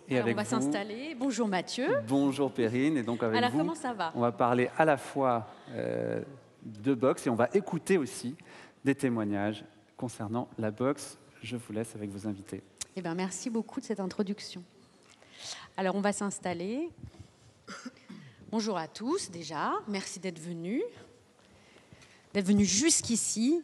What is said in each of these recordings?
Et alors, avec on va vous, s'installer. Bonjour Mathieu. bonjour Perrine. Et donc avec Alors, vous, comment ça va? on va parler à la fois de boxe et on va écouter aussi des témoignages concernant la boxe. Je vous laisse avec vos invités. Eh bien, merci beaucoup de cette introduction. Alors, on va s'installer. Bonjour à tous déjà. Merci d'être venus jusqu'ici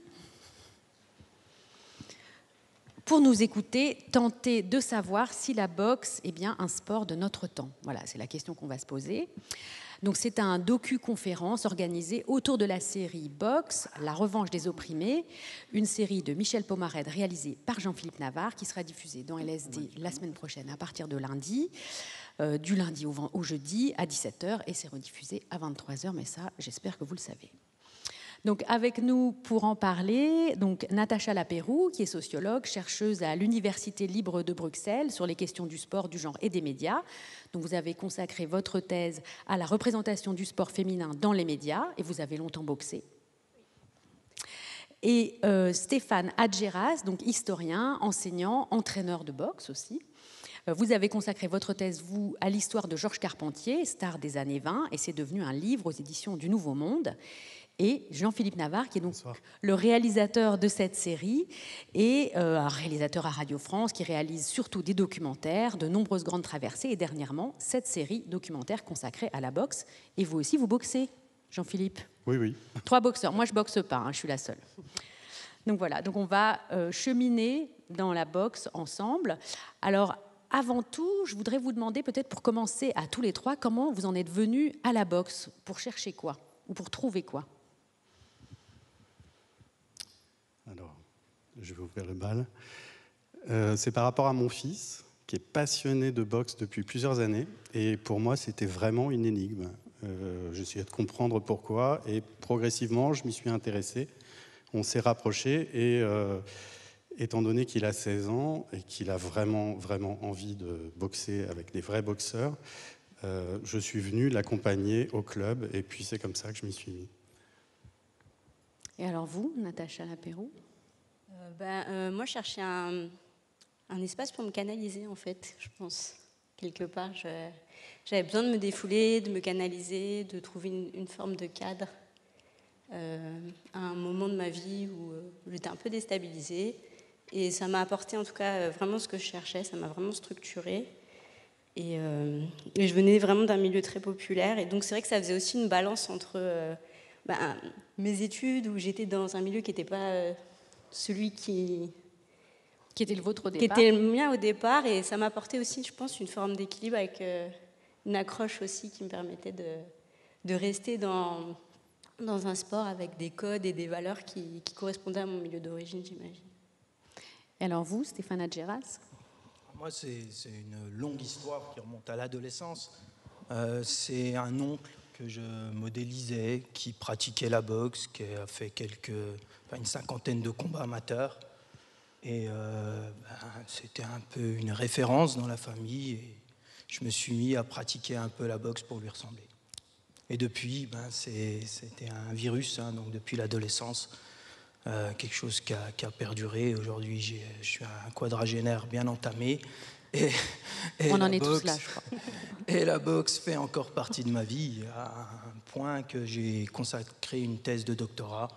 pour nous écouter, tenter de savoir si la boxe est bien un sport de notre temps. Voilà, c'est la question qu'on va se poser. Donc c'est un docu-conférence organisée autour de la série Boxe, La revanche des opprimés, une série de Michel Pomarède réalisée par Jean-Philippe Navarre qui sera diffusée dans LSD la semaine prochaine à partir de lundi, du lundi au jeudi à 17h et c'est rediffusé à 23h, mais ça j'espère que vous le savez. Donc, avec nous pour en parler, donc, Natacha Lapeyroux, qui est sociologue, chercheuse à l'Université libre de Bruxelles sur les questions du sport, du genre et des médias. Donc, vous avez consacré votre thèse à la représentation du sport féminin dans les médias et vous avez longtemps boxé. Et Stéphane Adjeras, donc historien, enseignant, entraîneur de boxe aussi. Vous avez consacré votre thèse, vous, à l'histoire de Georges Carpentier, star des années 20, et c'est devenu un livre aux éditions du Nouveau Monde. Et Jean-Philippe Navarre, qui est donc le réalisateur de cette série, et un réalisateur à Radio France qui réalise surtout des documentaires, de nombreuses grandes traversées, et dernièrement, cette série documentaire consacrée à la boxe. Et vous aussi, vous boxez, Jean-Philippe? Oui, oui. 3 boxeurs. Moi, je ne boxe pas, je suis la seule. Donc voilà, donc on va cheminer dans la boxe ensemble. Alors, avant tout, je voudrais vous demander, peut-être pour commencer à tous les 3, comment vous en êtes venus à la boxe? Pour chercher quoi? Ou pour trouver quoi? Alors, je vais ouvrir le bal. C'est par rapport à mon fils, qui est passionné de boxe depuis plusieurs années. Et pour moi, c'était vraiment une énigme. J'essayais de comprendre pourquoi. Et progressivement, je m'y suis intéressé. On s'est rapprochés. Et étant donné qu'il a 16 ans et qu'il a vraiment, vraiment envie de boxer avec des vrais boxeurs, je suis venu l'accompagner au club. Et puis, c'est comme ça que je m'y suis mis. Et alors vous, Natacha Lapeyroux? Moi, je cherchais un espace pour me canaliser, en fait, je pense. Quelque part, j'avais besoin de me défouler, de me canaliser, de trouver une forme de cadre à un moment de ma vie où j'étais un peu déstabilisée. Et ça m'a apporté, en tout cas, vraiment ce que je cherchais. Ça m'a vraiment structurée. Et je venais vraiment d'un milieu très populaire. Et donc, c'est vrai que ça faisait aussi une balance entre mes études, où j'étais dans un milieu qui n'était pas celui qui était le vôtre au départ. Qui était le mien au départ, et ça m'apportait aussi, je pense, une forme d'équilibre avec une accroche aussi qui me permettait de rester dans un sport avec des codes et des valeurs qui correspondaient à mon milieu d'origine, j'imagine. Et alors vous, Stéphane Adjeras? Moi, c'est une longue histoire qui remonte à l'adolescence. C'est un oncle que je modélisais, qui pratiquait la boxe, qui a fait une cinquantaine de combats amateurs. Et c'était un peu une référence dans la famille. Et je me suis mis à pratiquer un peu la boxe pour lui ressembler. Et depuis, c'était un virus, donc depuis l'adolescence, quelque chose qui a perduré. Aujourd'hui, je suis un quadragénaire bien entamé. Et on en est tous là, je crois. Et la boxe fait encore partie de ma vie, à un point que j'ai consacré une thèse de doctorat.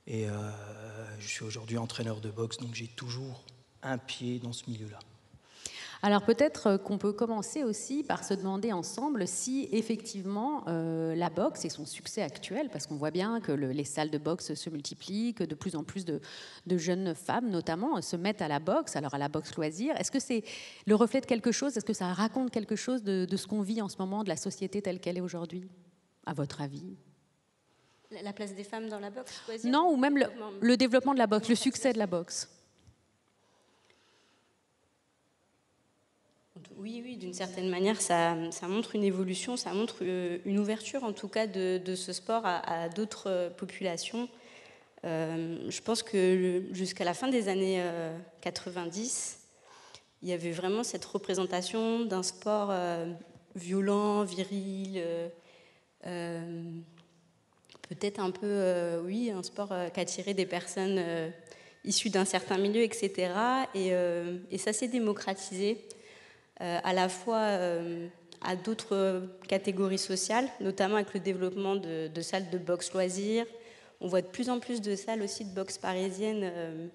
Et je suis aujourd'hui entraîneur de boxe, donc j'ai toujours un pied dans ce milieu-là. Alors peut-être qu'on peut commencer aussi par se demander ensemble si effectivement la boxe et son succès actuel, parce qu'on voit bien que les salles de boxe se multiplient, que de plus en plus de jeunes femmes notamment se mettent à la boxe, alors à la boxe loisir. Est-ce que c'est le reflet de quelque chose? Est-ce que ça raconte quelque chose de ce qu'on vit en ce moment, de la société telle qu'elle est aujourd'hui, à votre avis? La place des femmes dans la boxe loisir? Non, ou même le développement de la boxe, le succès de la boxe. Oui, d'une certaine manière, ça montre une évolution, ça montre une ouverture, en tout cas, de ce sport à d'autres populations. Je pense que jusqu'à la fin des années 90, il y avait vraiment cette représentation d'un sport violent, viril, peut-être un peu, un sport qui attirait des personnes issues d'un certain milieu, etc. Et ça s'est démocratisé. à la fois à d'autres catégories sociales, notamment avec le développement de salles de boxe loisirs. On voit de plus en plus de salles aussi de boxe parisiennes,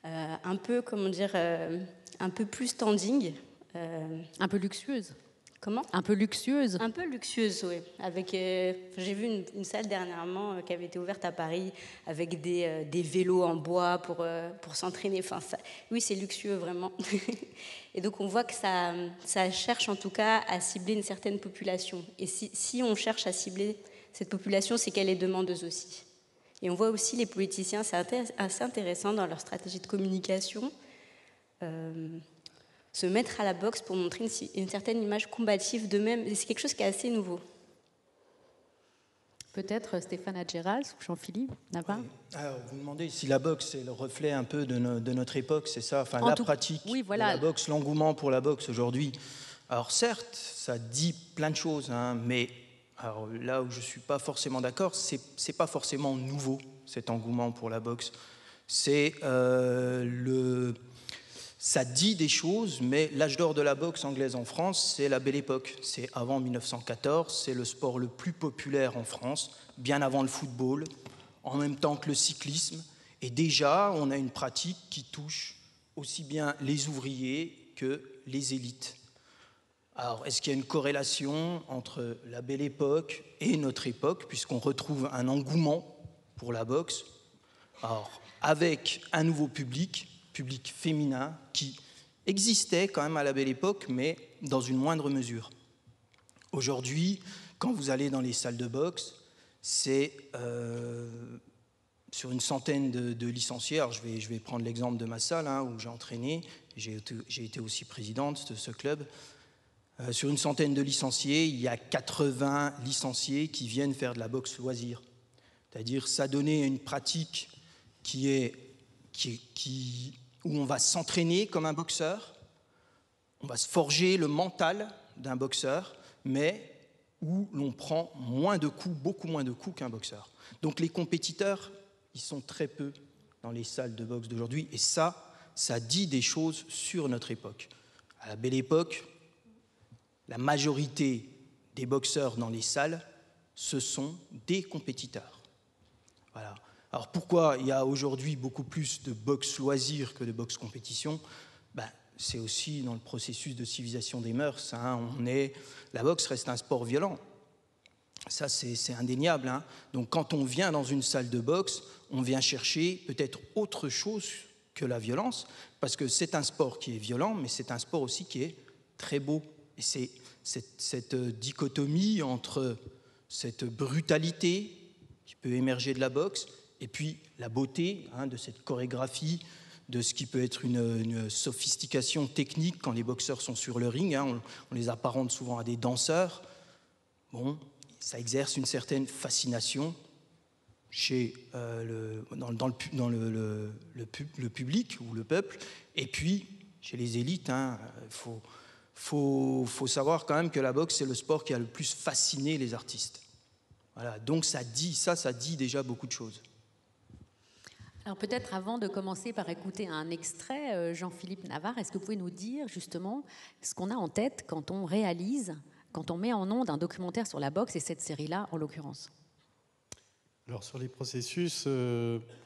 un peu, comment dire, un peu plus standing. Un peu luxueuse. Comment ? Un peu luxueuse. Un peu luxueuse, oui. J'ai vu une salle dernièrement qui avait été ouverte à Paris avec des vélos en bois pour s'entraîner. Enfin, oui, c'est luxueux, vraiment. Et donc, on voit que ça cherche en tout cas à cibler une certaine population. Et si on cherche à cibler cette population, c'est qu'elle est demandeuse aussi. Et on voit aussi les politiciens, c'est assez intéressant dans leur stratégie de communication, se mettre à la boxe pour montrer une certaine image combative d'eux-mêmes. Et c'est quelque chose qui est assez nouveau. Peut-être Stéphane Adjeras ou Jean-Philippe Navarre. Oui. Alors, vous demandez si la boxe est le reflet un peu de notre époque, c'est ça, enfin, la pratique de la boxe, l'engouement pour la boxe aujourd'hui. Alors certes, ça dit plein de choses, hein, mais alors, là où je ne suis pas forcément d'accord, c'est pas forcément nouveau, cet engouement pour la boxe. Ça dit des choses, mais l'âge d'or de la boxe anglaise en France, c'est la Belle Époque. C'est avant 1914, c'est le sport le plus populaire en France, bien avant le football, en même temps que le cyclisme. Et déjà, on a une pratique qui touche aussi bien les ouvriers que les élites. Alors, est-ce qu'il y a une corrélation entre la Belle Époque et notre époque, puisqu'on retrouve un engouement pour la boxe, alors, avec un nouveau public féminin qui existait quand même à la Belle Époque, mais dans une moindre mesure. Aujourd'hui, quand vous allez dans les salles de boxe, c'est sur une centaine de licenciés. Alors je vais prendre l'exemple de ma salle où j'ai entraîné, j'ai été aussi présidente de ce club. Sur une centaine de licenciés, il y a 80 licenciés qui viennent faire de la boxe loisir. C'est-à-dire s'adonner à une pratique où on va s'entraîner comme un boxeur, on va se forger le mental d'un boxeur, mais où l'on prend moins de coups, beaucoup moins de coups qu'un boxeur. Donc les compétiteurs, ils sont très peu dans les salles de boxe d'aujourd'hui, et ça dit des choses sur notre époque. À la Belle Époque, la majorité des boxeurs dans les salles, ce sont des compétiteurs. Voilà. Alors pourquoi il y a aujourd'hui beaucoup plus de boxe loisir que de boxe compétition ? C'est aussi dans le processus de civilisation des mœurs. La boxe reste un sport violent. Ça, c'est indéniable. Donc quand on vient dans une salle de boxe, on vient chercher peut-être autre chose que la violence, parce que c'est un sport qui est violent, mais c'est un sport aussi qui est très beau. Et c'est cette dichotomie entre cette brutalité qui peut émerger de la boxe et puis la beauté de cette chorégraphie, de ce qui peut être une sophistication technique quand les boxeurs sont sur le ring. On les apparente souvent à des danseurs. Bon, ça exerce une certaine fascination chez dans le public ou le peuple. Et puis, chez les élites, faut savoir quand même que la boxe, c'est le sport qui a le plus fasciné les artistes. Voilà, donc ça dit déjà beaucoup de choses. Alors peut-être avant de commencer par écouter un extrait, Jean-Philippe Navarre, est-ce que vous pouvez nous dire justement ce qu'on a en tête quand on met en onde un documentaire sur la boxe et cette série-là en l'occurrence ? Alors sur les processus,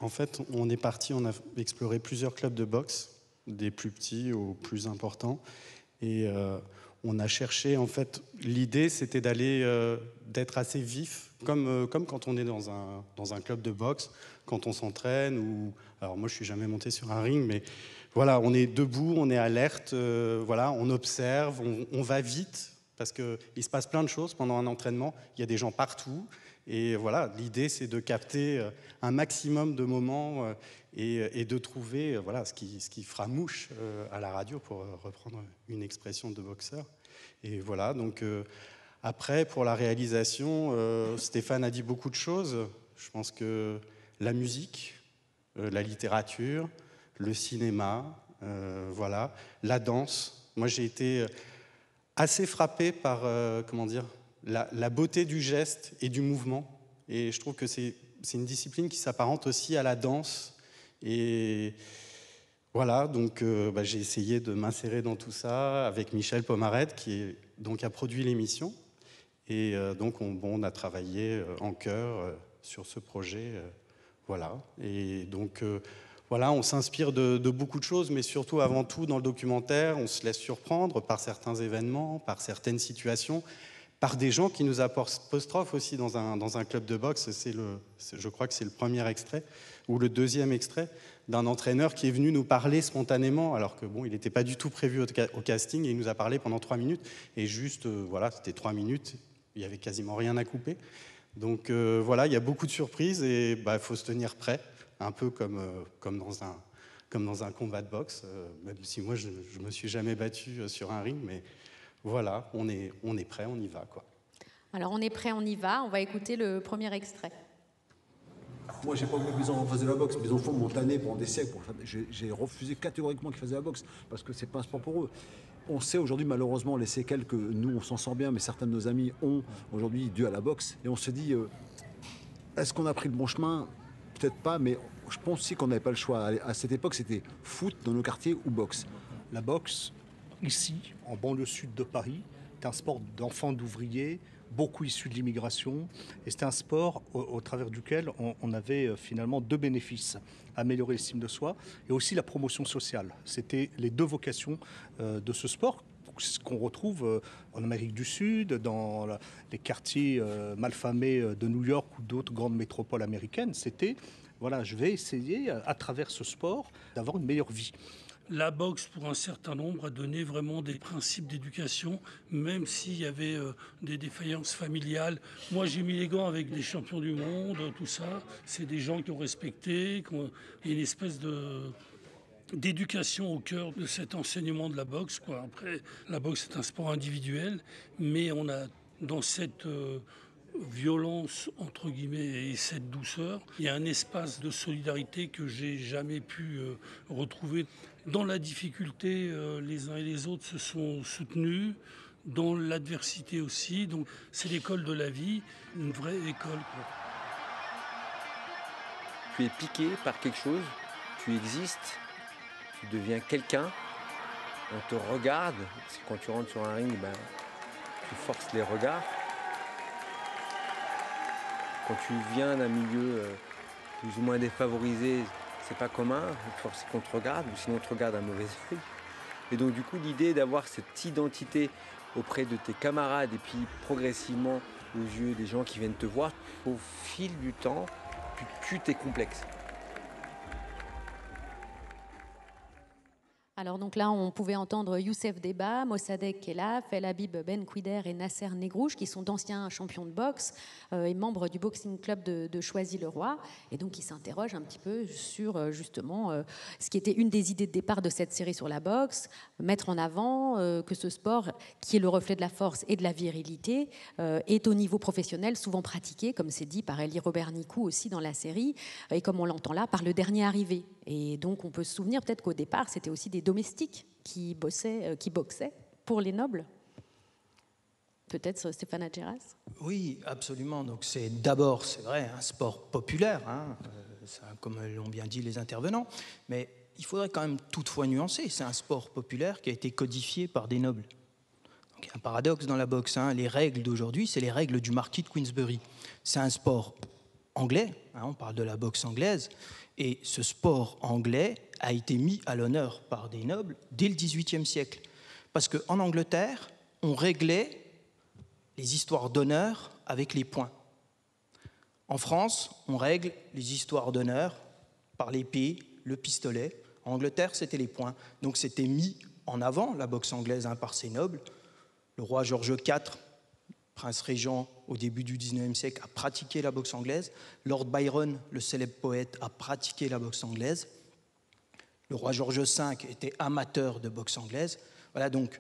en fait, on a exploré plusieurs clubs de boxe, des plus petits aux plus importants, et on a cherché, en fait, l'idée c'était d'être assez vif, comme quand on est dans un club de boxe, quand on s'entraîne, alors moi je suis jamais monté sur un ring, mais voilà, on est debout, on est alerte, on observe, on va vite, parce qu'il se passe plein de choses pendant un entraînement, il y a des gens partout, et voilà, l'idée c'est de capter un maximum de moments et de trouver ce qui fera mouche à la radio, pour reprendre une expression de boxeur. Et voilà, donc après, pour la réalisation, Stéphane a dit beaucoup de choses. Je pense que la musique, la littérature, le cinéma, la danse. Moi, j'ai été assez frappé par, la beauté du geste et du mouvement. Et je trouve que c'est une discipline qui s'apparente aussi à la danse. Et Voilà, donc j'ai essayé de m'insérer dans tout ça avec Michel Pomarette, qui a produit l'émission. Et donc, on a travaillé en chœur sur ce projet. Voilà. Et donc, voilà, on s'inspire de beaucoup de choses, mais surtout, avant tout, dans le documentaire, on se laisse surprendre par certains événements, par certaines situations, par des gens qui nous apostrophent aussi dans un club de boxe. Je crois que c'est le premier extrait, ou le deuxième extrait, d'un entraîneur qui est venu nous parler spontanément, alors que il n'était pas du tout prévu au casting, et il nous a parlé pendant 3 minutes, et juste, voilà, c'était 3 minutes, il n'y avait quasiment rien à couper. Donc voilà, il y a beaucoup de surprises, et il faut se tenir prêt, un peu comme dans un combat de boxe, même si moi je ne me suis jamais battu sur un ring, mais voilà, on est prêt, on y va, quoi. Alors on est prêt, on y va, on va écouter le premier extrait. Moi, j'ai pas voulu que mes enfants fassent de la boxe. Mes enfants m'ont tanné pendant des siècles. J'ai refusé catégoriquement qu'ils fassent de la boxe parce que c'est pas un sport pour eux. On sait aujourd'hui, malheureusement, les séquelles que nous, on s'en sort bien, mais certains de nos amis ont aujourd'hui dû à la boxe. Et on se dit, est-ce qu'on a pris le bon chemin? Peut-être pas, mais je pense aussi qu'on n'avait pas le choix. À cette époque, c'était foot dans nos quartiers ou boxe. La boxe, ici, en banlieue sud de Paris, est un sport d'enfants d'ouvriers, beaucoup issus de l'immigration, et c'était un sport au travers duquel on avait finalement 2 bénéfices: améliorer l'estime de soi et aussi la promotion sociale. C'était les 2 vocations de ce sport, ce qu'on retrouve en Amérique du Sud, dans les quartiers malfamés de New York ou d'autres grandes métropoles américaines. C'était, voilà, je vais essayer à travers ce sport d'avoir une meilleure vie. La boxe, pour un certain nombre, a donné vraiment des principes d'éducation, même s'il y avait des défaillances familiales. Moi, j'ai mis les gants avec des champions du monde, tout ça. C'est des gens qui ont respecté. Il y a une espèce d'éducation au cœur de cet enseignement de la boxe, quoi. Après, la boxe est un sport individuel, mais on a dans cette violence, entre guillemets, et cette douceur, il y a un espace de solidarité que j'ai jamais pu retrouver. Dans la difficulté, les uns et les autres se sont soutenus, dans l'adversité aussi. Donc c'est l'école de la vie, une vraie école, quoi. Tu es piqué par quelque chose, tu existes, tu deviens quelqu'un, on te regarde, parce que quand tu rentres sur un ring, tu forces les regards. Quand tu viens d'un milieu plus ou moins défavorisé, c'est pas commun, force qu'on te regarde, ou sinon on te regarde à mauvais œil. Et donc du coup, l'idée d'avoir cette identité auprès de tes camarades et puis progressivement aux yeux des gens qui viennent te voir, au fil du temps, tu tues tes complexes. Alors donc là, on pouvait entendre Youssef Deba, Mossadegh Khelaf, El Habib Benkwder et Nasser Negrouche, qui sont d'anciens champions de boxe et membres du boxing club de Choisy-le-Roi. Et donc, ils s'interrogent un petit peu sur justement ce qui était une des idées de départ de cette série sur la boxe, mettre en avant que ce sport, qui est le reflet de la force et de la virilité, est au niveau professionnel souvent pratiqué, comme c'est dit par Elie Robert-Nicou aussi dans la série, et comme on l'entend là, par le dernier arrivé. Et donc, on peut se souvenir peut-être qu'au départ, c'était aussi des domestiques qui boxaient pour les nobles. Peut-être Stéphane Adjeras? Oui, absolument. Donc c'est d'abord, c'est vrai, un sport populaire, comme l'ont bien dit les intervenants, mais il faudrait quand même toutefois nuancer. C'est un sport populaire qui a été codifié par des nobles. Donc, il y a un paradoxe dans la boxe. Les règles d'aujourd'hui, c'est les règles du marquis de Queensberry. C'est un sport anglais, on parle de la boxe anglaise, et ce sport anglais a été mis à l'honneur par des nobles dès le XVIIIe siècle. Parce qu'en Angleterre, on réglait les histoires d'honneur avec les points. En France, on règle les histoires d'honneur par l'épée, le pistolet. En Angleterre, c'était les points. Donc c'était mis en avant, la boxe anglaise, par ces nobles. Le roi George IV, prince régent au début du XIXe siècle, a pratiqué la boxe anglaise. Lord Byron, le célèbre poète, a pratiqué la boxe anglaise. Le roi George V était amateur de boxe anglaise. Voilà, donc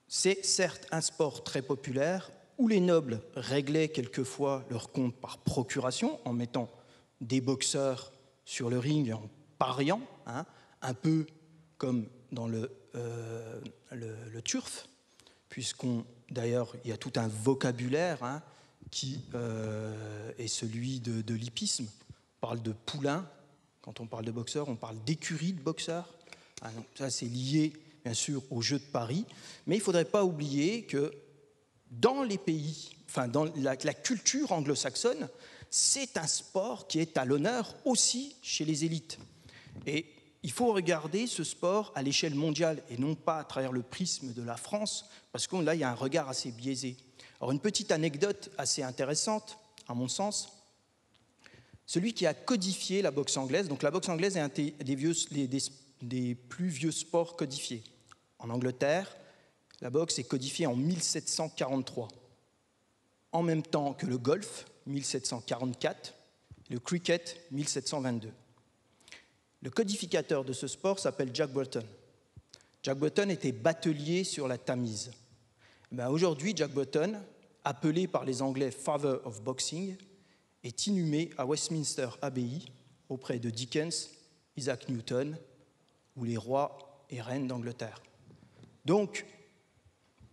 c'est certes un sport très populaire où les nobles réglaient quelquefois leur compte par procuration en mettant des boxeurs sur le ring et en pariant, un peu comme dans le turf, d'ailleurs, il y a tout un vocabulaire qui est celui de l'hippisme. On parle de poulain, quand on parle de boxeur, on parle d'écurie de boxeurs. Ah non, ça c'est lié bien sûr aux Jeux de Paris, mais il ne faudrait pas oublier que dans les pays, enfin dans la culture anglo-saxonne, c'est un sport qui est à l'honneur aussi chez les élites. Et il faut regarder ce sport à l'échelle mondiale et non pas à travers le prisme de la France, parce que là, il y a un regard assez biaisé. Alors, une petite anecdote assez intéressante, à mon sens, celui qui a codifié la boxe anglaise, donc la boxe anglaise est un des plus vieux sports codifiés. En Angleterre, la boxe est codifiée en 1743, en même temps que le golf, 1744, et le cricket, 1722. Le codificateur de ce sport s'appelle Jack Burton. Jack Burton était batelier sur la Tamise. Aujourd'hui, Jack Burton, appelé par les Anglais Father of Boxing, est inhumé à Westminster Abbey auprès de Dickens, Isaac Newton ou les rois et reines d'Angleterre. Donc,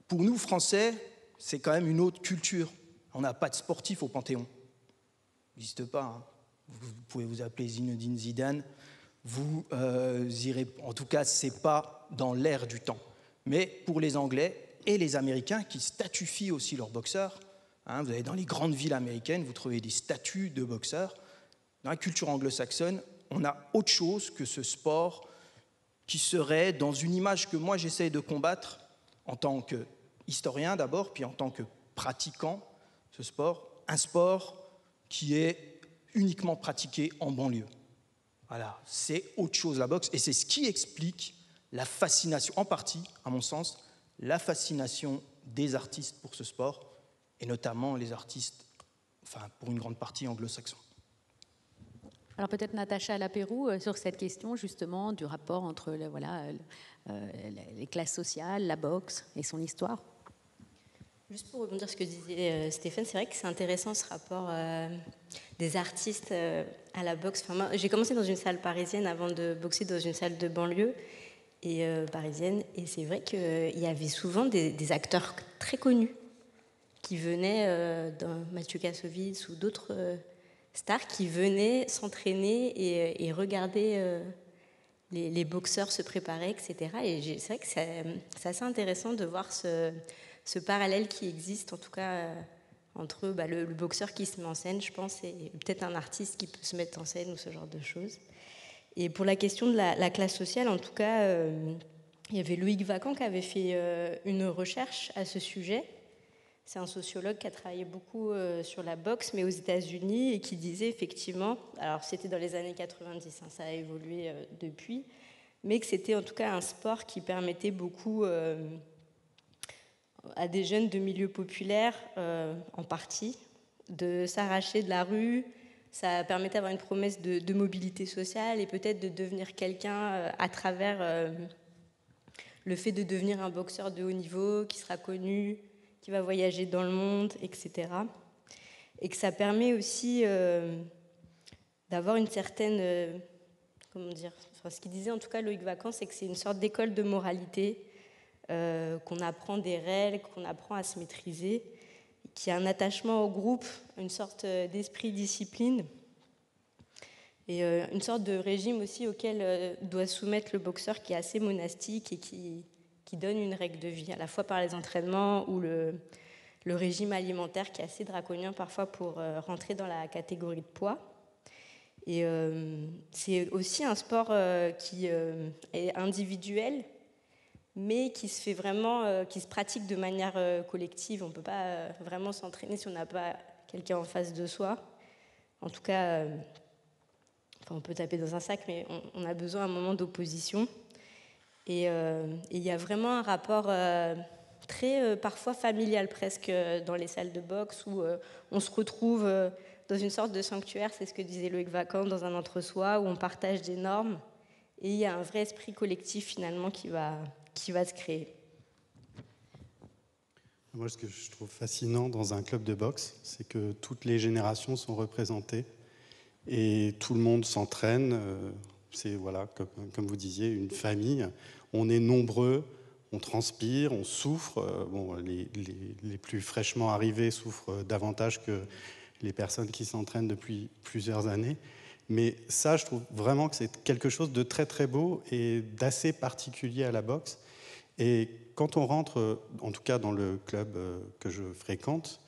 pour nous, Français, c'est quand même une autre culture. On n'a pas de sportif au Panthéon. Il n'existe pas. Hein. Vous pouvez vous appeler Zinedine Zidane. Vous irez, en tout cas, ce n'est pas dans l'air du temps. Mais pour les Anglais et les Américains qui statufient aussi leurs boxeurs, hein, vous allez dans les grandes villes américaines, vous trouvez des statues de boxeurs. Dans la culture anglo-saxonne, on a autre chose que ce sport qui serait dans une image que moi j'essaie de combattre en tant qu'historien d'abord, puis en tant que pratiquant ce sport, un sport qui est uniquement pratiqué en banlieue. Voilà, c'est autre chose la boxe, et c'est ce qui explique la fascination, en partie, à mon sens, la fascination des artistes pour ce sport, et notamment les artistes, enfin pour une grande partie anglo-saxons. Alors peut-être Natacha Lapéroux sur cette question justement du rapport entre les classes sociales, la boxe et son histoire. Juste pour rebondir sur ce que disait Stéphane, c'est vrai que c'est intéressant ce rapport des artistes à la boxe. Enfin, moi, j'ai commencé dans une salle parisienne avant de boxer dans une salle de banlieue et parisienne, et c'est vrai qu'il y avait souvent des acteurs très connus qui venaient, dans Mathieu Kassovitz ou d'autres stars, qui venaient s'entraîner et regarder les boxeurs se préparer, etc. Et c'est vrai que c'est assez intéressant de voir ce parallèle qui existe, en tout cas, entre le boxeur qui se met en scène, je pense, et peut-être un artiste qui peut se mettre en scène ou ce genre de choses. Et pour la question de la classe sociale, en tout cas, il y avait Loïc Vacan qui avait fait une recherche à ce sujet. C'est un sociologue qui a travaillé beaucoup sur la boxe, mais aux États-Unis, et qui disait effectivement, alors c'était dans les années 90, hein, ça a évolué depuis, mais que c'était en tout cas un sport qui permettait beaucoup à des jeunes de milieux populaires, en partie, de s'arracher de la rue. Ça permettait d'avoir une promesse de mobilité sociale et peut-être de devenir quelqu'un à travers le fait de devenir un boxeur de haut niveau qui sera connu, qui va voyager dans le monde, etc. Et que ça permet aussi d'avoir une certaine... ce qu'il disait en tout cas Loïc Vacan, c'est que c'est une sorte d'école de moralité, qu'on apprend des règles, qu'on apprend à se maîtriser, qui a un attachement au groupe, une sorte d'esprit discipline, et une sorte de régime aussi auquel doit soumettre le boxeur, qui est assez monastique et qui donne une règle de vie, à la fois par les entraînements ou le régime alimentaire qui est assez draconien parfois pour rentrer dans la catégorie de poids. Et c'est aussi un sport qui est individuel, mais qui se fait vraiment, qui se pratique de manière collective. On ne peut pas vraiment s'entraîner si on n'a pas quelqu'un en face de soi. En tout cas, on peut taper dans un sac, mais on a besoin à un moment d'opposition. Et il y a vraiment un rapport très, parfois familial presque, dans les salles de boxe, où on se retrouve dans une sorte de sanctuaire, c'est ce que disait Loïc Vacan, dans un entre-soi, où on partage des normes, et il y a un vrai esprit collectif finalement qui va se créer. Moi, ce que je trouve fascinant dans un club de boxe, c'est que toutes les générations sont représentées et tout le monde s'entraîne. C'est, voilà, comme vous disiez, une famille. On est nombreux, on transpire, on souffre. Bon, les plus fraîchement arrivés souffrent davantage que les personnes qui s'entraînent depuis plusieurs années. Mais ça, je trouve vraiment que c'est quelque chose de très très beau et d'assez particulier à la boxe. Et quand on rentre, en tout cas dans le club que je fréquente,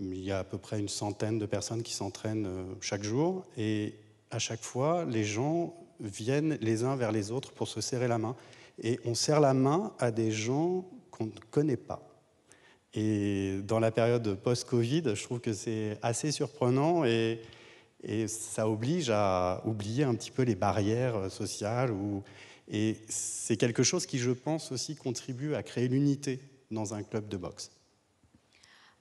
il y a à peu près une centaine de personnes qui s'entraînent chaque jour. Et à chaque fois, les gens viennent les uns vers les autres pour se serrer la main. Et on serre la main à des gens qu'on ne connaît pas. Et dans la période post-Covid, je trouve que c'est assez surprenant et ça oblige à oublier un petit peu les barrières sociales. Et c'est quelque chose qui, je pense, aussi contribue à créer l'unité dans un club de boxe.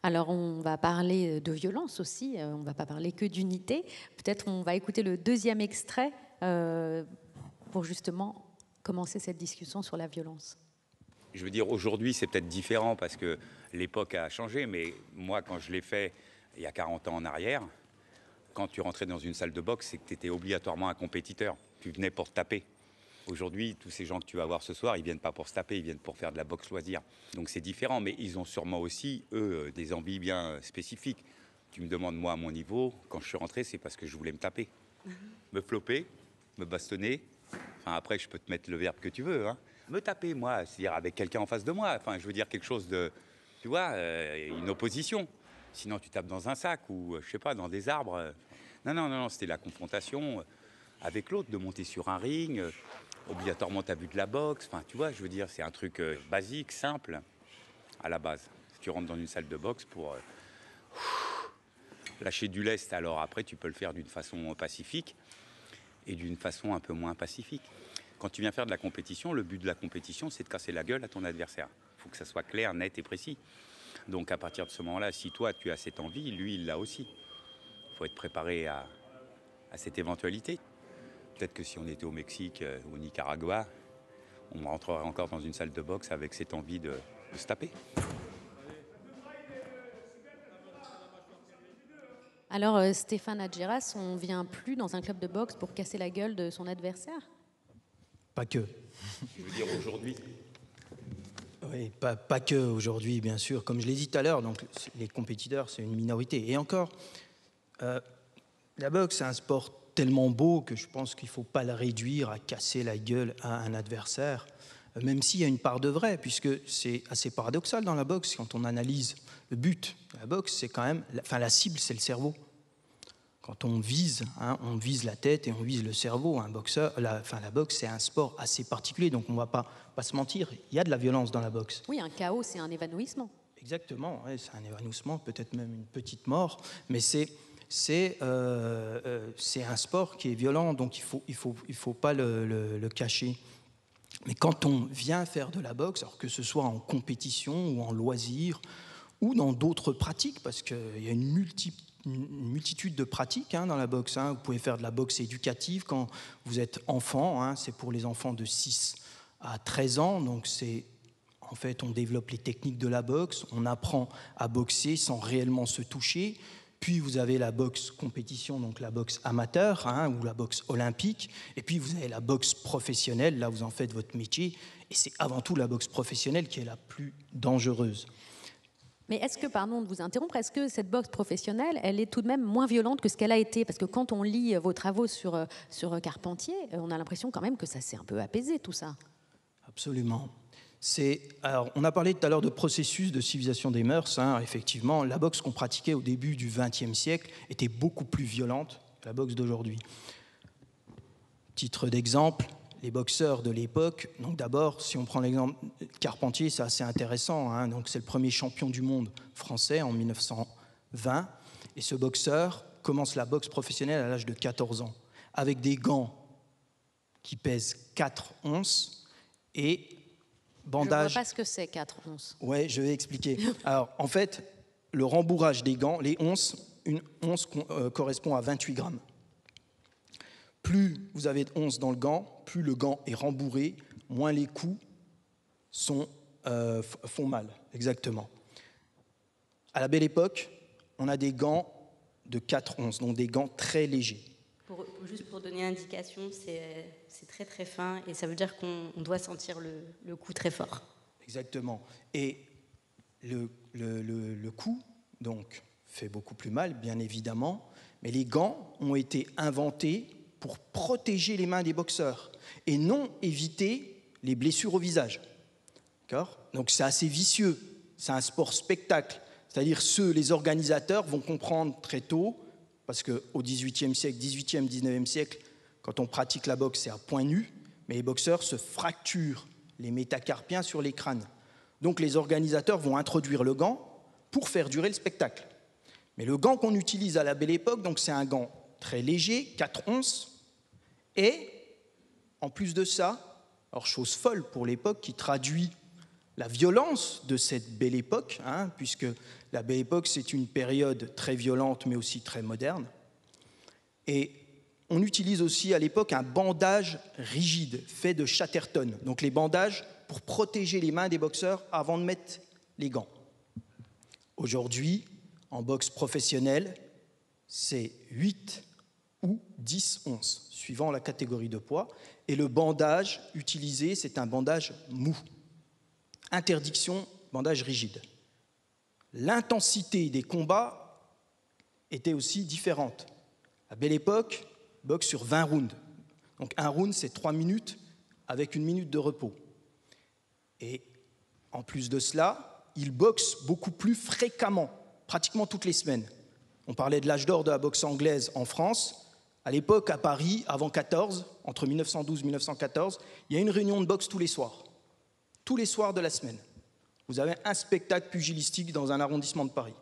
Alors, on va parler de violence aussi, on ne va pas parler que d'unité. Peut-être on va écouter le deuxième extrait pour justement commencer cette discussion sur la violence. Je veux dire, aujourd'hui, c'est peut-être différent parce que l'époque a changé, mais moi, quand je l'ai fait il y a 40 ans en arrière, quand tu rentrais dans une salle de boxe, c'est que tu étais obligatoirement un compétiteur. Tu venais pour te taper. Aujourd'hui, tous ces gens que tu vas voir ce soir, ils viennent pas pour se taper, ils viennent pour faire de la boxe loisir. Donc c'est différent, mais ils ont sûrement aussi, eux, des envies bien spécifiques. Tu me demandes, moi, à mon niveau, quand je suis rentré, c'est parce que je voulais me taper. Me flopper, me bastonner. Enfin, après, je peux te mettre le verbe que tu veux, hein. Me taper, moi, c'est-à-dire avec quelqu'un en face de moi. Enfin, je veux dire quelque chose de, tu vois, une opposition. Sinon, tu tapes dans un sac ou, je sais pas, dans des arbres. Non, c'était la confrontation avec l'autre, de monter sur un ring. Obligatoirement, tu as vu de la boxe. Enfin, tu vois, je veux dire, c'est un truc basique, simple, à la base. Tu rentres dans une salle de boxe pour lâcher du lest. Alors après, tu peux le faire d'une façon pacifique et d'une façon un peu moins pacifique. Quand tu viens faire de la compétition, le but de la compétition, c'est de casser la gueule à ton adversaire. Il faut que ça soit clair, net et précis. Donc à partir de ce moment-là, si toi, tu as cette envie, lui, il l'a aussi. Il faut être préparé à cette éventualité. Peut-être que si on était au Mexique ou au Nicaragua, on rentrerait encore dans une salle de boxe avec cette envie de se taper. Alors Stéphane Adjeras, on ne vient plus dans un club de boxe pour casser la gueule de son adversaire ? Pas que. Je veux dire aujourd'hui. Oui, pas que aujourd'hui, bien sûr. Comme je l'ai dit tout à l'heure, donc les compétiteurs, c'est une minorité. Et encore, la boxe, c'est un sport tellement beau que je pense qu'il ne faut pas le réduire à casser la gueule à un adversaire, même s'il y a une part de vrai, puisque c'est assez paradoxal dans la boxe. Quand on analyse le but de la boxe, c'est quand même, la cible, c'est le cerveau. Quand on vise la tête et on vise le cerveau. Un boxeur, la boxe, c'est un sport assez particulier, donc on ne va pas se mentir, il y a de la violence dans la boxe. Oui, un chaos, c'est un évanouissement. Exactement, ouais, c'est un évanouissement, peut-être même une petite mort, mais c'est un sport qui est violent, donc il faut pas le cacher. Mais quand on vient faire de la boxe, alors que ce soit en compétition ou en loisir, ou dans d'autres pratiques, parce qu'il y a une multitude de pratiques dans la boxe. Vous pouvez faire de la boxe éducative quand vous êtes enfant, c'est pour les enfants de 6 à 13 ans, donc en fait, on développe les techniques de la boxe, on apprend à boxer sans réellement se toucher. Puis vous avez la boxe compétition, donc la boxe amateur ou la boxe olympique. Et puis vous avez la boxe professionnelle, là vous en faites votre métier. Et c'est avant tout la boxe professionnelle qui est la plus dangereuse. Mais est-ce que, pardon de vous interrompre, est-ce que cette boxe professionnelle, elle est tout de même moins violente que ce qu'elle a été ? Parce que quand on lit vos travaux sur Carpentier, on a l'impression quand même que ça s'est un peu apaisé, tout ça. Absolument. Alors, on a parlé tout à l'heure de processus de civilisation des mœurs. Effectivement, la boxe qu'on pratiquait au début du XXe siècle était beaucoup plus violente que la boxe d'aujourd'hui. Titre d'exemple, les boxeurs de l'époque. Donc d'abord, si on prend l'exemple Carpentier, c'est assez intéressant. Donc c'est le premier champion du monde français en 1920. Et ce boxeur commence la boxe professionnelle à l'âge de 14 ans, avec des gants qui pèsent 4 onces et bandage. Je ne vois pas ce que c'est, 4 onces. Oui, je vais expliquer. Alors, en fait, le rembourrage des gants, les onces, une once correspond à 28 grammes. Plus vous avez de onces dans le gant, plus le gant est rembourré, moins les coups font mal, exactement. À la Belle Époque, on a des gants de 4 onces, donc des gants très légers. Juste pour donner une indication, c'est très très fin et ça veut dire qu'on doit sentir le coup très fort. Exactement. Et le coup, donc, fait beaucoup plus mal, bien évidemment, Mais les gants ont été inventés pour protéger les mains des boxeurs et non éviter les blessures au visage. D'accord ? Donc c'est assez vicieux, c'est un sport spectacle. C'est-à-dire les organisateurs vont comprendre très tôt, parce qu'au XVIIIe siècle, XVIIIe, XIXe siècle, quand on pratique la boxe, c'est à point nu, mais les boxeurs se fracturent les métacarpiens sur les crânes. Donc les organisateurs vont introduire le gant pour faire durer le spectacle. Mais le gant qu'on utilise à la Belle Époque, donc c'est un gant très léger, 4 onces, et en plus de ça, alors chose folle pour l'époque qui traduit la violence de cette Belle Époque, puisque la Belle Époque c'est une période très violente mais aussi très moderne, et on utilise aussi à l'époque un bandage rigide fait de Chatterton, donc les bandages pour protéger les mains des boxeurs avant de mettre les gants. Aujourd'hui, en boxe professionnelle, c'est 8 ou 10 onces, suivant la catégorie de poids. Et le bandage utilisé, c'est un bandage mou. Interdiction, bandage rigide. L'intensité des combats était aussi différente. À Belle Époque, boxe sur 20 rounds. Donc un round, c'est 3 minutes avec 1 minute de repos. Et en plus de cela, ils boxent beaucoup plus fréquemment, pratiquement toutes les semaines. On parlait de l'âge d'or de la boxe anglaise en France. À l'époque, à Paris, avant 14, entre 1912 et 1914, il y a une réunion de boxe tous les soirs de la semaine. Vous avez un spectacle pugilistique dans un arrondissement de Paris.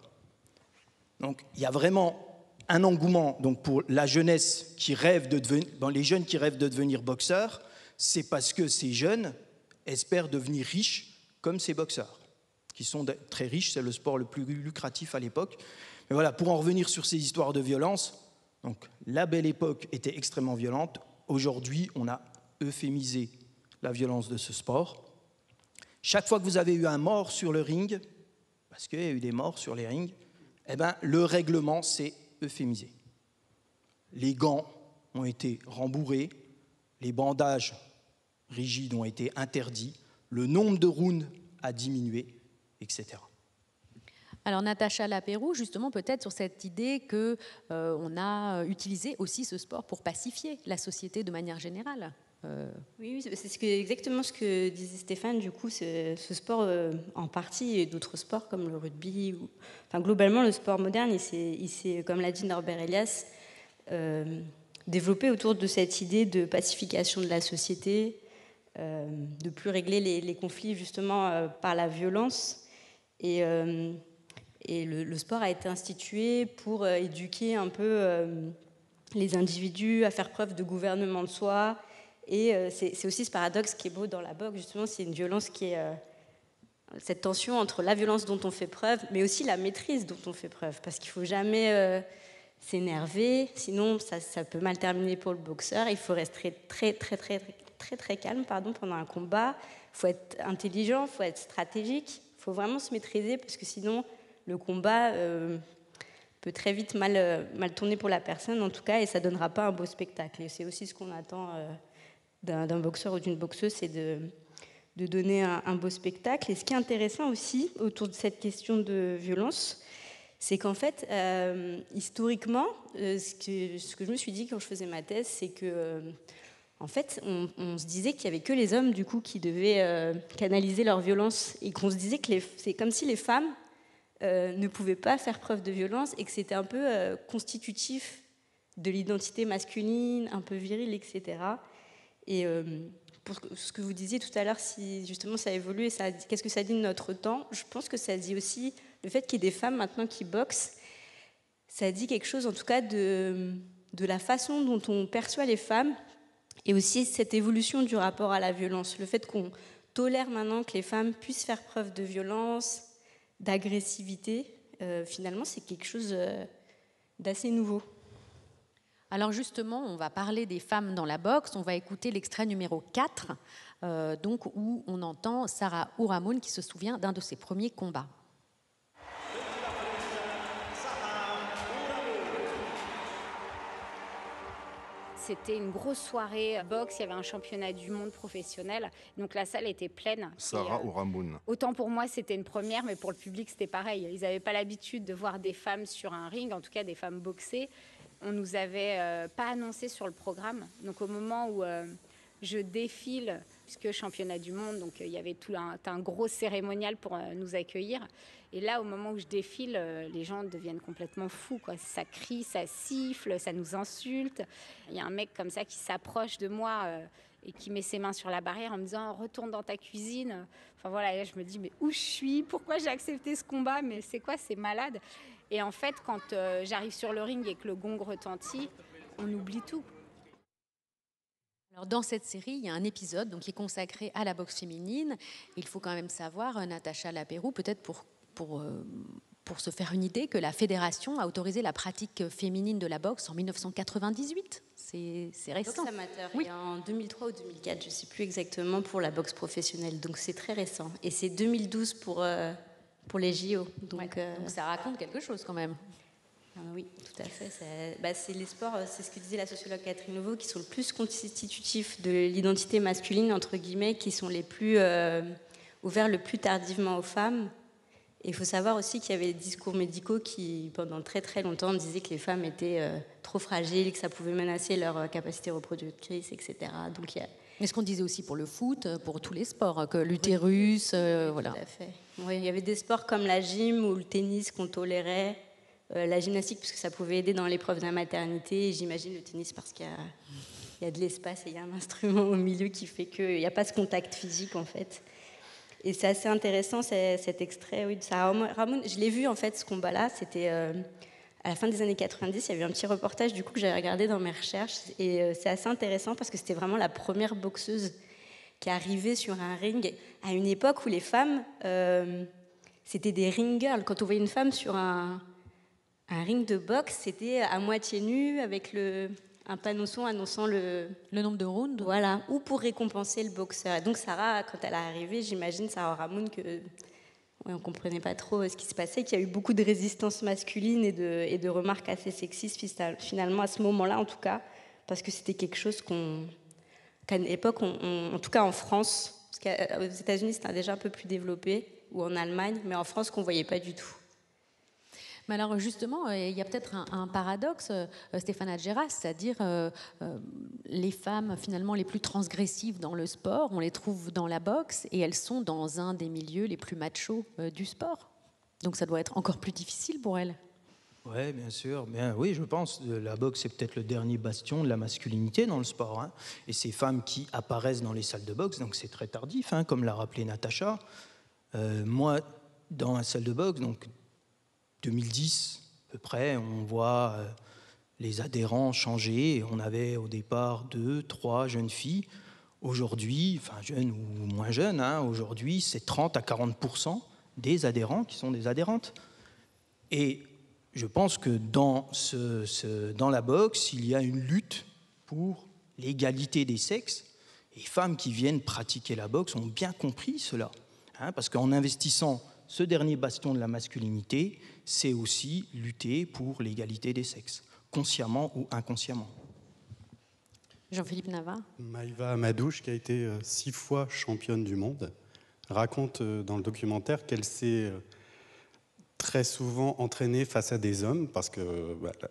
Donc, il y a vraiment un engouement donc, pour la jeunesse qui rêve de devenir, les jeunes qui rêvent de devenir boxeurs, c'est parce que ces jeunes espèrent devenir riches comme ces boxeurs, qui sont très riches, c'est le sport le plus lucratif à l'époque. Mais voilà, pour en revenir sur ces histoires de violence, donc la Belle Époque était extrêmement violente. Aujourd'hui, on a euphémisé la violence de ce sport. Chaque fois que vous avez eu un mort sur le ring, parce qu'il y a eu des morts sur les rings, eh ben, le règlement s'est euphémisé. Les gants ont été rembourrés, les bandages rigides ont été interdits, le nombre de rounds a diminué, etc. Alors Natacha Lapéroux, justement, peut-être sur cette idée qu'on a utilisé aussi ce sport pour pacifier la société de manière générale. Oui, c'est exactement ce que disait Stéphane. Du coup, ce sport, en partie, et d'autres sports comme le rugby, globalement, le sport moderne, il s'est, comme l'a dit Norbert Elias, développé autour de cette idée de pacification de la société, de plus régler les conflits justement par la violence. Et le sport a été institué pour éduquer un peu les individus à faire preuve de gouvernement de soi. Et c'est aussi ce paradoxe qui est beau dans la boxe, justement, c'est une violence qui est cette tension entre la violence dont on fait preuve, mais aussi la maîtrise dont on fait preuve, parce qu'il ne faut jamais s'énerver, sinon ça peut mal terminer pour le boxeur. Il faut rester très calme pendant un combat. Il faut être intelligent, il faut être stratégique, il faut vraiment se maîtriser, parce que sinon le combat peut très vite mal tourner pour la personne, en tout cas, et ça ne donnera pas un beau spectacle. Et c'est aussi ce qu'on attend d'un boxeur ou d'une boxeuse, c'est de donner un beau spectacle. Et ce qui est intéressant aussi autour de cette question de violence, c'est qu'en fait, historiquement, ce que je me suis dit quand je faisais ma thèse, c'est que en fait, on se disait qu'il n'y avait que les hommes du coup qui devaient canaliser leur violence, et qu'on se disait que c'est comme si les femmes ne pouvaient pas faire preuve de violence, et que c'était un peu constitutif de l'identité masculine, un peu virile, etc. Et pour ce que vous disiez tout à l'heure, si justement ça évolue, qu'est-ce que ça dit de notre temps, je pense que ça dit aussi le fait qu'il y ait des femmes maintenant qui boxent. Ça dit quelque chose en tout cas de la façon dont on perçoit les femmes, et aussi cette évolution du rapport à la violence. Le fait qu'on tolère maintenant que les femmes puissent faire preuve de violence, d'agressivité, finalement c'est quelque chose d'assez nouveau. Alors justement, on va parler des femmes dans la boxe. On va écouter l'extrait numéro 4, où on entend Sarah Ouramoun qui se souvient d'un de ses premiers combats. C'était une grosse soirée boxe, il y avait un championnat du monde professionnel, donc la salle était pleine. Sarah Ouramoun. Autant pour moi c'était une première, mais pour le public c'était pareil. Ils n'avaient pas l'habitude de voir des femmes sur un ring, en tout cas des femmes boxer. on nous avait pas annoncé sur le programme. Donc au moment où je défile, puisque championnat du monde, donc il y avait tout un gros cérémonial pour nous accueillir. Et là, au moment où je défile, les gens deviennent complètement fous, quoi. Ça crie, ça siffle, ça nous insulte. Il y a un mec comme ça qui s'approche de moi et qui met ses mains sur la barrière en me disant « Retourne dans ta cuisine ». Enfin voilà, et là, je me dis « Mais où je suis ? Pourquoi j'ai accepté ce combat ? Mais c'est quoi ? C'est malade ». Et en fait, quand j'arrive sur le ring et que le gong retentit, on oublie tout. Alors dans cette série, il y a un épisode donc, qui est consacré à la boxe féminine. Il faut quand même savoir, Natacha Lapeyroux, peut-être pour se faire une idée, que la fédération a autorisé la pratique féminine de la boxe en 1998. C'est récent. Boxe amateur, oui. Et en 2003 ou 2004, je ne sais plus exactement, pour la boxe professionnelle. Donc c'est très récent. Et c'est 2012 pour les JO. Donc ça raconte quelque chose quand même. Oui, tout à fait. C'est les sports, c'est ce que disait la sociologue Catherine Nouveau, qui sont le plus constitutifs de l'identité masculine, entre guillemets, qui sont les plus ouverts le plus tardivement aux femmes. Et il faut savoir aussi qu'il y avait des discours médicaux qui, pendant très très longtemps, disaient que les femmes étaient trop fragiles, que ça pouvait menacer leur capacité reproductrice, etc. Donc, mais ce qu'on disait aussi pour le foot, pour tous les sports, que l'utérus, voilà. Tout à fait. Oui, il y avait des sports comme la gym ou le tennis qu'on tolérait. La gymnastique, parce que ça pouvait aider dans l'épreuve de la maternité, et j'imagine le tennis parce qu'il y a de l'espace et il y a un instrument au milieu qui fait qu'il n'y a pas ce contact physique en fait. Et c'est assez intéressant cet extrait de Sarah Ramoun. Je l'ai vu en fait ce combat-là, c'était à la fin des années 90, il y avait un petit reportage du coup que j'avais regardé dans mes recherches et c'est assez intéressant parce que c'était vraiment la première boxeuse qui arrivait sur un ring à une époque où les femmes, c'était des ring girls. Quand on voyait une femme sur un ring de boxe, c'était à moitié nu avec un panneau annonçant le nombre de rounds. Voilà, ou pour récompenser le boxeur. Et donc Sarah, quand elle est arrivée, j'imagine, Sarah Ramoun, on ne comprenait pas trop ce qui se passait, qu'il y a eu beaucoup de résistance masculine et de remarques assez sexistes finalement à ce moment-là en tout cas, parce que c'était quelque chose qu'à une époque, en tout cas en France, parce qu'aux États-Unis c'était déjà un peu plus développé, ou en Allemagne, mais en France qu'on ne voyait pas du tout. Mais alors justement, il y a peut-être un paradoxe, Stéphane Adjeras, c'est-à-dire les femmes finalement les plus transgressives dans le sport, on les trouve dans la boxe et elles sont dans un des milieux les plus machos du sport. Donc ça doit être encore plus difficile pour elles. Oui, bien sûr. Oui, je pense. La boxe, c'est peut-être le dernier bastion de la masculinité dans le sport. Hein. Et ces femmes qui apparaissent dans les salles de boxe, donc c'est très tardif, hein, comme l'a rappelé Natacha. Moi, dans la salle de boxe, donc 2010 à peu près, on voit les adhérents changer. On avait au départ 2, 3 jeunes filles. Aujourd'hui, enfin jeunes ou moins jeunes, hein, aujourd'hui c'est 30 à 40% des adhérents qui sont des adhérentes. Et je pense que dans la boxe, il y a une lutte pour l'égalité des sexes. Et les femmes qui viennent pratiquer la boxe ont bien compris cela. Hein, parce qu'en investissant ce dernier bastion de la masculinité, c'est aussi lutter pour l'égalité des sexes, consciemment ou inconsciemment. Jean-Philippe Nava. Maïva Amadouche, qui a été 6 fois championne du monde, raconte dans le documentaire qu'elle s'est très souvent entraînée face à des hommes parce qu'elle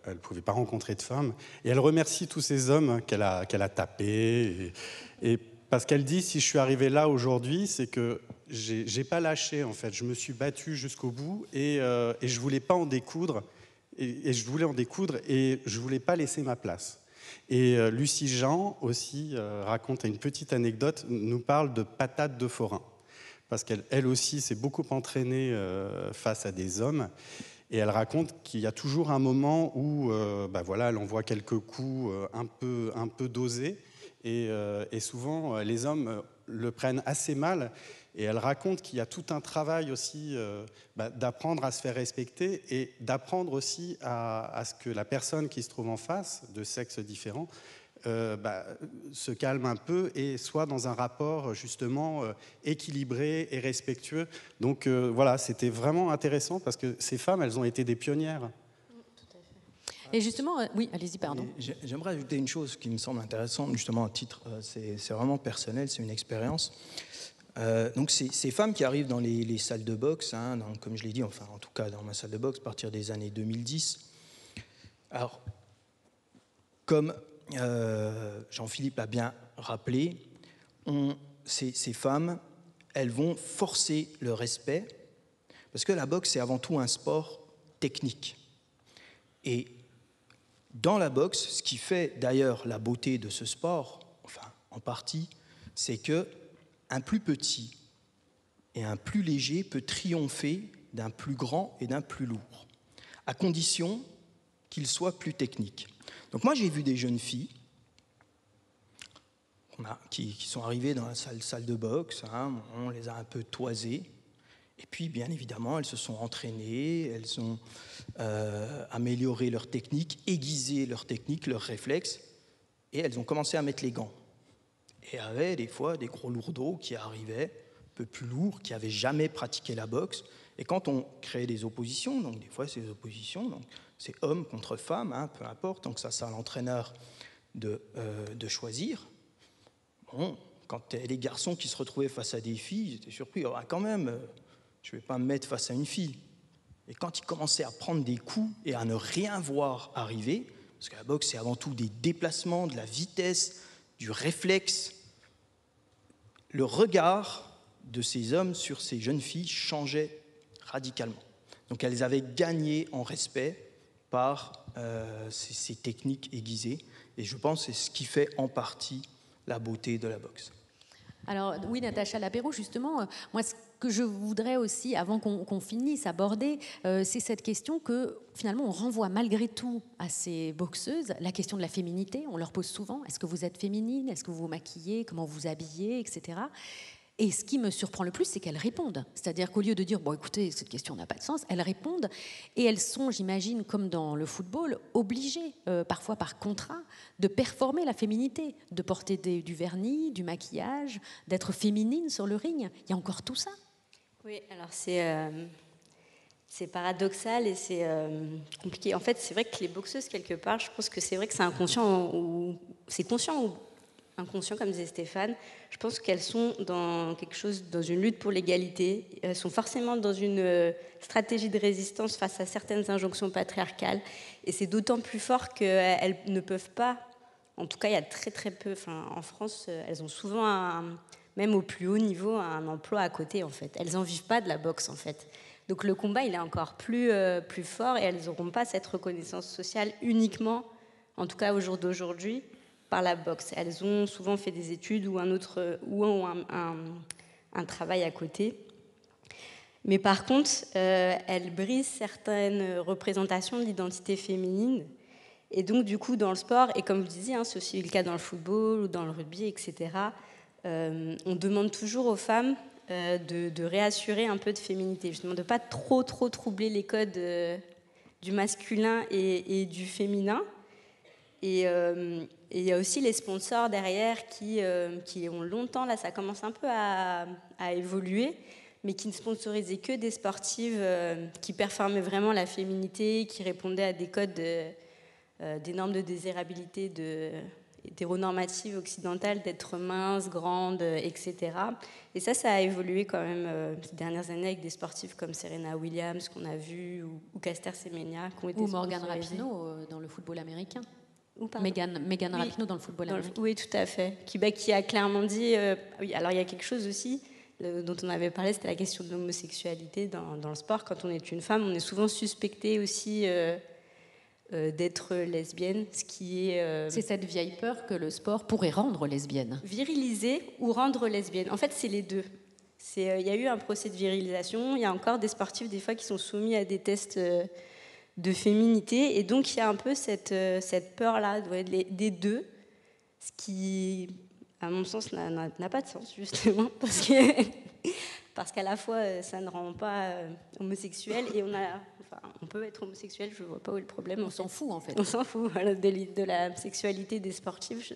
ne pouvait pas rencontrer de femmes. Et elle remercie tous ces hommes qu'elle a tapés. Et parce qu'elle dit, si je suis arrivée là aujourd'hui, c'est que j'ai pas lâché en fait. Je me suis battue jusqu'au bout et je voulais pas en découdre. Et je voulais en découdre et je voulais pas laisser ma place. Et Lucie Jean aussi raconte une petite anecdote, nous parle de patate de forain. Parce qu'elle aussi s'est beaucoup entraînée face à des hommes. Et elle raconte qu'il y a toujours un moment où elle envoie quelques coups un peu dosés. Et souvent, les hommes le prennent assez mal. Et elle raconte qu'il y a tout un travail aussi d'apprendre à se faire respecter et d'apprendre aussi à ce que la personne qui se trouve en face, de sexe différent, se calme un peu et soit dans un rapport justement équilibré et respectueux. Donc voilà, c'était vraiment intéressant parce que ces femmes, elles ont été des pionnières. Et justement, oui, allez-y, pardon. J'aimerais ajouter une chose qui me semble intéressante, justement à titre, c'est vraiment personnel, c'est une expérience. Donc ces femmes qui arrivent dans les salles de boxe, hein, comme je l'ai dit, enfin en tout cas dans ma salle de boxe, à partir des années 2010. Alors, comme Jean-Philippe l'a bien rappelé, ces femmes, elles vont forcer le respect, parce que la boxe, c'est avant tout un sport technique. Et dans la boxe, ce qui fait d'ailleurs la beauté de ce sport, enfin en partie, c'est que un plus petit et un plus léger peut triompher d'un plus grand et d'un plus lourd, à condition qu'il soit plus technique. Donc moi, j'ai vu des jeunes filles qui sont arrivées dans la salle de boxe, hein, on les a un peu toisées, et puis bien évidemment, elles se sont entraînées, elles ont amélioré leur technique, aiguisé leur technique, leurs réflexes, et elles ont commencé à mettre les gants. Et il y avait des fois des gros lourdeaux qui arrivaient, un peu plus lourds, qui n'avaient jamais pratiqué la boxe. Et quand on crée des oppositions, donc des fois c'est des oppositions, donc c'est homme contre femme, hein, peu importe, donc ça c'est à l'entraîneur de choisir. Bon, quand les garçons qui se retrouvaient face à des filles, ils étaient surpris, oh, quand même, je ne vais pas me mettre face à une fille. Et quand ils commençaient à prendre des coups et à ne rien voir arriver, parce que la boxe c'est avant tout des déplacements, de la vitesse, du réflexe, le regard de ces hommes sur ces jeunes filles changeait radicalement. Donc elles avaient gagné en respect par ces techniques aiguisées, et je pense que c'est ce qui fait en partie la beauté de la boxe. Alors oui, Natacha Lapéroux, justement, moi ce que je voudrais aussi, avant qu'on finisse, aborder, c'est cette question que finalement on renvoie malgré tout à ces boxeuses, la question de la féminité, on leur pose souvent, est-ce que vous êtes féminine, est-ce que vous vous maquillez, comment vous habillez, etc. Et ce qui me surprend le plus, c'est qu'elles répondent. C'est-à-dire qu'au lieu de dire, bon écoutez, cette question n'a pas de sens, elles répondent et elles sont, j'imagine, comme dans le football, obligées, parfois par contrat, de performer la féminité, de porter du vernis, du maquillage, d'être féminine sur le ring. Il y a encore tout ça. Oui, alors c'est paradoxal et c'est compliqué. En fait, c'est vrai que les boxeuses, quelque part, je pense que c'est vrai que c'est inconscient ou c'est conscient ou inconscient, comme disait Stéphane. Je pense qu'elles sont dans quelque chose, dans une lutte pour l'égalité. Elles sont forcément dans une stratégie de résistance face à certaines injonctions patriarcales. Et c'est d'autant plus fort qu'elles ne peuvent pas, en tout cas il y a très très peu, en France, elles ont souvent, même au plus haut niveau, un emploi à côté en fait. Elles n'en vivent pas de la boxe en fait. Donc le combat il est encore plus fort et elles n'auront pas cette reconnaissance sociale uniquement, en tout cas au jour d'aujourd'hui, par la boxe. Elles ont souvent fait des études ou un travail à côté. Mais par contre, elles brisent certaines représentations de l'identité féminine. Et donc, du coup, dans le sport, et comme vous disiez, c'est aussi le cas dans le football ou dans le rugby, etc., on demande toujours aux femmes de réassurer un peu de féminité, justement, de ne pas trop troubler les codes du masculin et du féminin. Et il y a aussi les sponsors derrière qui ont longtemps, là ça commence un peu à évoluer, mais qui ne sponsorisaient que des sportives qui performaient vraiment la féminité, qui répondaient à des codes, des normes de désirabilité hétéronormatives occidentales, d'être mince, grande, etc. Et ça a évolué quand même ces dernières années avec des sportifs comme Serena Williams qu'on a vu, ou Caster Semenya, qui ont été ou Morgan Rapinoe dans le football américain. Megan Rapinoe dans le football américain. Oui, tout à fait. Qui a clairement dit... oui, alors il y a quelque chose aussi dont on avait parlé, c'était la question de l'homosexualité dans le sport. Quand on est une femme, on est souvent suspecté aussi d'être lesbienne, ce qui est... C'est cette vieille peur que le sport pourrait rendre lesbienne. Viriliser ou rendre lesbienne. En fait, c'est les deux. Il y a eu un procès de virilisation. Il y a encore des sportifs, des fois, qui sont soumis à des tests... de féminité, et donc il y a un peu cette peur-là des deux, ce qui, à mon sens, n'a pas de sens, justement, parce qu'à la fois, ça ne rend pas homosexuel, et on peut être homosexuel, je ne vois pas où est le problème. On s'en fout, en fait. On s'en fout, voilà, de la sexualité des sportifs.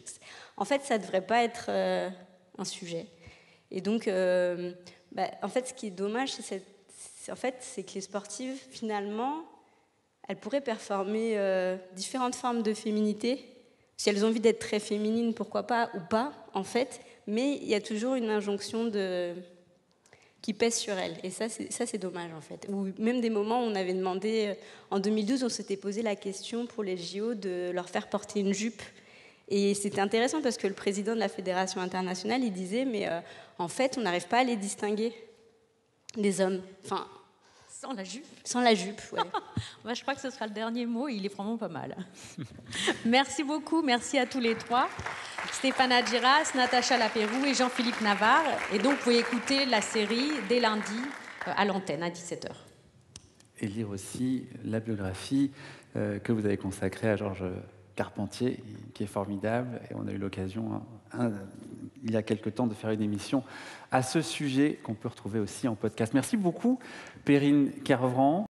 En fait, ça ne devrait pas être un sujet. Et donc, en fait, ce qui est dommage, c'est que les sportives, finalement, elles pourraient performer différentes formes de féminité. Si elles ont envie d'être très féminines, pourquoi pas, ou pas, en fait. Mais il y a toujours une injonction de qui pèse sur elles. Et ça, c'est dommage, en fait. Ou même des moments où on avait demandé, en 2012, on s'était posé la question pour les JO de leur faire porter une jupe. Et c'était intéressant parce que le président de la Fédération internationale, il disait, mais en fait, on n'arrive pas à les distinguer, les hommes. Enfin, sans la jupe. Sans la jupe, ouais. Moi, je crois que ce sera le dernier mot, il est vraiment pas mal. Merci beaucoup, merci à tous les trois. Stéphane Giras, Natacha Lapéroux et Jean-Philippe Navarre. Et donc, vous pouvez écouter la série dès lundi à l'antenne, à 17h. Et lire aussi la biographie que vous avez consacrée à Georges Carpentier, qui est formidable. Et on a eu l'occasion, il y a quelque temps, de faire une émission à ce sujet qu'on peut retrouver aussi en podcast. Merci beaucoup, Perrine Kervran.